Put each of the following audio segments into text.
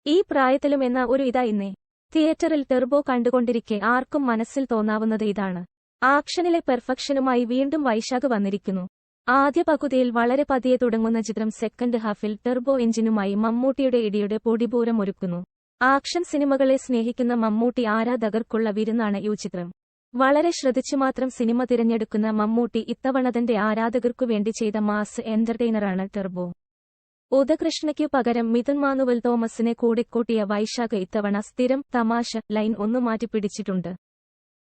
ഈ പ്രായത്തിലും എന്ന ഒരു ഇതാ ഇന്നേ. തിയേറ്ററിൽ ടെർബോ കണ്ടുകൊണ്ടിരിക്കെ ആർക്കും മനസ്സിൽ തോന്നാവുന്നത് ഇതാണ്. ആക്ഷനിലെ പെർഫെക്ഷനുമായി വീണ്ടും വൈശാഖ് വന്നിരിക്കുന്നു. ആദ്യ പകുതിയിൽ വളരെ പതിയെ തുടങ്ങുന്ന ചിത്രം സെക്കൻഡ് ഹാഫിൽ ടെർബോ എഞ്ചിനുമായി മമ്മൂട്ടിയുടെ ഇടിയുടെ പൊടിപൂരം ഒരുക്കുന്നു. ആക്ഷൻ സിനിമകളെ സ്നേഹിക്കുന്ന മമ്മൂട്ടി ആരാധകർക്കുള്ള വിരുന്നാണ് ഈ ചിത്രം. വളരെ ശ്രദ്ധിച്ചു മാത്രം സിനിമ തിരഞ്ഞെടുക്കുന്ന മമ്മൂട്ടി ഇത്തവണ തന്റെ ആരാധകർക്കു വേണ്ടി ചെയ്ത മാസ് എന്റർടൈനറാണ് ടെർബോ. ഉദകൃഷ്ണയ്ക്കു പകരം മിഥുൻ മാനുവൽ തോമസിനെ കൂടെക്കൂട്ടിയ വൈശാഖ് ഇത്തവണ സ്ഥിരം തമാശ ലൈൻ ഒന്നു മാറ്റിപ്പിടിച്ചിട്ടുണ്ട്.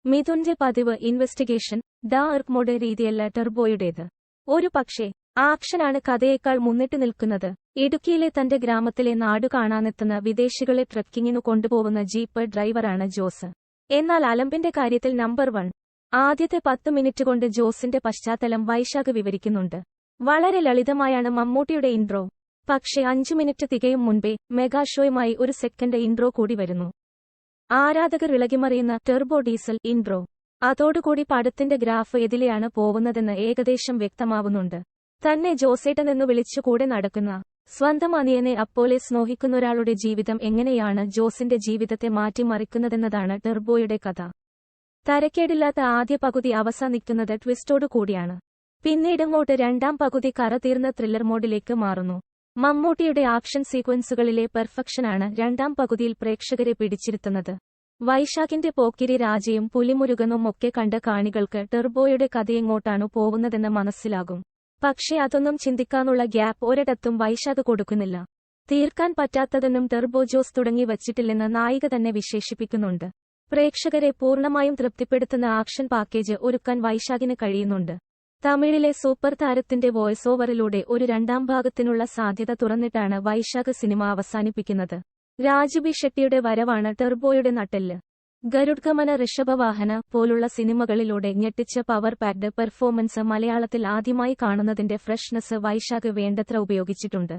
മിഥുന്റെ പതിവ് ഇൻവെസ്റ്റിഗേഷൻ ഡാർക്ക് മോഡ് രീതിയല്ല ടെർബോയുടേത്. ഒരു പക്ഷേ ആക്ഷനാണ് കഥയേക്കാൾ മുന്നിട്ട് നിൽക്കുന്നത്. ഇടുക്കിയിലെ തന്റെ ഗ്രാമത്തിലെ നാടു കാണാനെത്തുന്ന വിദേശികളെ ട്രക്കിങ്ങിനു കൊണ്ടുപോകുന്ന ജീപ്പ് ഡ്രൈവറാണ് ജോസ്. എന്നാൽ അലമ്പിന്റെ കാര്യത്തിൽ നമ്പർ 1. ആദ്യത്തെ 10 മിനിറ്റ് കൊണ്ട് ജോസിന്റെ പശ്ചാത്തലം വൈശാഖ് വിവരിക്കുന്നുണ്ട്. വളരെ ലളിതമായാണ് മമ്മൂട്ടിയുടെ ഇൻട്രോ. പക്ഷേ 5 മിനിറ്റ് തികയും മുൻപേ മെഗാഷോയുമായി ഒരു സെക്കൻഡ് ഇൻട്രോ കൂടി വരുന്നു. ആരാധകർ ഇളകിമറിയുന്ന ടെർബോ ഡീസൽ ഇൻട്രോ. അതോടുകൂടി പടത്തിന്റെ ഗ്രാഫ് എതിലെയാണ് പോവുന്നതെന്ന് ഏകദേശം വ്യക്തമാവുന്നുണ്ട്. തന്നെ ജോസേട്ടനെന്നു വിളിച്ചു കൂടെ നടക്കുന്ന സ്വന്തം അനിയനെ അപ്പോലെ സ്നേഹിക്കുന്നൊരാളുടെ ജീവിതം എങ്ങനെയാണ് ജോസിന്റെ ജീവിതത്തെ മാറ്റിമറിക്കുന്നതെന്നതാണ് ടെർബോയുടെ കഥ. തരക്കേടില്ലാത്ത ആദ്യ പകുതി അവസാനിക്കുന്നത് ട്വിസ്റ്റോടു കൂടിയാണ്. പിന്നീടങ്ങോട്ട് രണ്ടാം പകുതി കറതീർന്ന ത്രില്ലർ മോഡിലേക്ക് മാറുന്നു. മമ്മൂട്ടിയുടെ ആക്ഷൻ സീക്വൻസുകളിലെ പെർഫെക്ഷനാണ് രണ്ടാം പകുതിയിൽ പ്രേക്ഷകരെ പിടിച്ചിരുത്തുന്നത്. വൈശാഖിന്റെ പോക്കിരി രാജയും പുലിമുരുകനും ഒക്കെ കണ്ട കാണികൾക്ക് ടെർബോയുടെ കഥയെങ്ങോട്ടാണു പോവുന്നതെന്ന് മനസ്സിലാകും. പക്ഷേ അതൊന്നും ചിന്തിക്കാനുള്ള ഗ്യാപ്പ് ഒരിടത്തും വൈശാഖ് കൊടുക്കുന്നില്ല. തീർക്കാൻ പറ്റാത്തതെന്നും ടെർബോ ജോസ് തുടങ്ങി വച്ചിട്ടില്ലെന്ന് നായിക തന്നെ വിശേഷിപ്പിക്കുന്നുണ്ട്. പ്രേക്ഷകരെ പൂർണ്ണമായും തൃപ്തിപ്പെടുത്തുന്ന ആക്ഷൻ പാക്കേജ് ഒരുക്കാൻ വൈശാഖിന് കഴിയുന്നുണ്ട്. തമിഴിലെ സൂപ്പർ താരത്തിന്റെ വോയിസ് ഓവറിലൂടെ ഒരു രണ്ടാം ഭാഗത്തിനുള്ള സാധ്യത തുറന്നിട്ടാണ് വൈശാഖ് സിനിമ അവസാനിപ്പിക്കുന്നത്. രാജുബി ഷെട്ടിയുടെ വരവാണ് ടെർബോയുടെ നട്ടെല്ല്. ഗരുഡ്ഗമന ഋഷഭവാഹന പോലുള്ള സിനിമകളിലൂടെ ഞെട്ടിച്ച പവർ പാക്ഡ് പെർഫോമൻസ് മലയാളത്തിൽ ആദ്യമായി കാണുന്നതിന്റെ ഫ്രഷ്നെസ് വൈശാഖ് വേണ്ടത്ര ഉപയോഗിച്ചിട്ടുണ്ട്.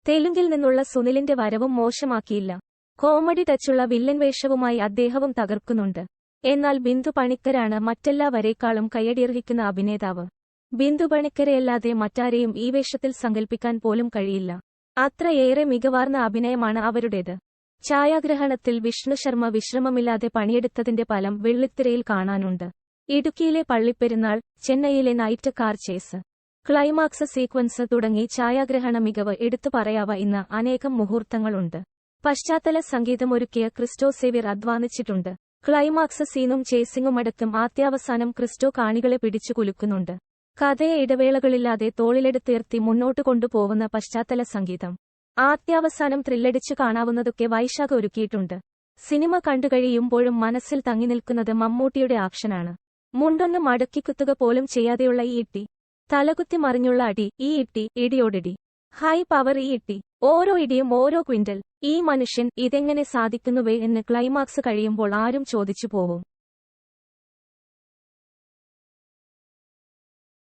തെലുങ്കിൽ നിന്നുള്ള സുനിലിന്റെ വരവും മോശമാക്കിയില്ല. കോമഡി ടച്ചുള്ള വില്ലൻ വേഷവുമായി അദ്ദേഹവും തകർക്കുന്നുണ്ട്. എന്നാൽ ബിന്ദു പണിക്കരാണ് മറ്റെല്ലാവരേക്കാളും കയ്യടിയർഹിക്കുന്ന അഭിനേതാവ്. ബിന്ദു പണിക്കരെയല്ലാതെ മറ്റാരെയും ഈ വേഷത്തിൽ സങ്കൽപ്പിക്കാൻ പോലും കഴിയില്ല. അത്രയേറെ മികവാർന്ന അഭിനയമാണ് അവരുടേത്. ഛായാഗ്രഹണത്തിൽ വിഷ്ണു ശർമ്മ വിശ്രമമില്ലാതെ പണിയെടുത്തതിന്റെ ഫലം വെള്ളിത്തിരയിൽ കാണാനുണ്ട്. ഇടുക്കിയിലെ പള്ളിപ്പെരുന്നാൾ, ചെന്നൈയിലെ night car chase, climax sequence തുടങ്ങി ഛായാഗ്രഹണ മികവ് എടുത്തു പറയാവ ഇന്ന് അനേകം മുഹൂർത്തങ്ങളുണ്ട്. പശ്ചാത്തല സംഗീതമൊരുക്കിയ ക്രിസ്റ്റോ സേവ്യർ അധ്വാനിച്ചിട്ടുണ്ട്. ക്ലൈമാക്സ് സീനും ചേസിങ്ങുമടക്കം ആദ്യാവസാനം ക്രിസ്റ്റോ കാണികളെ പിടിച്ചു കുലുക്കുന്നുണ്ട്. കഥയെ ഇടവേളകളില്ലാതെ തോളിലെടുത്തുയർത്തി മുന്നോട്ടു കൊണ്ടുപോകുന്ന പശ്ചാത്തല സംഗീതം. ആദ്യാവസാനം ത്രില്ലടിച്ചു കാണാവുന്നതൊക്കെ വൈശാഖ് ഒരുക്കിയിട്ടുണ്ട്. സിനിമ കണ്ടുകഴിയുമ്പോഴും മനസ്സിൽ തങ്ങി നിൽക്കുന്നത് മമ്മൂട്ടിയുടെ ആക്ഷനാണ്. മുണ്ടൊന്ന് മടക്കിക്കുത്തുക പോലും ചെയ്യാതെയുള്ള ഈ ഇട്ടി, തലകുത്തി മറിഞ്ഞുള്ള അടി, ഈ ഇട്ടി ഇടിയോടിടി, ഹൈ പവർ ഈ ഇട്ടി, ഓരോ ഇടിയും ഓരോ ക്വിന്റൽ. ഈ മനുഷ്യൻ ഇതെങ്ങനെ സാധിക്കുന്നുവേ എന്ന് ക്ലൈമാക്സ് കഴിയുമ്പോൾ ആരും ചോദിച്ചു പോവും.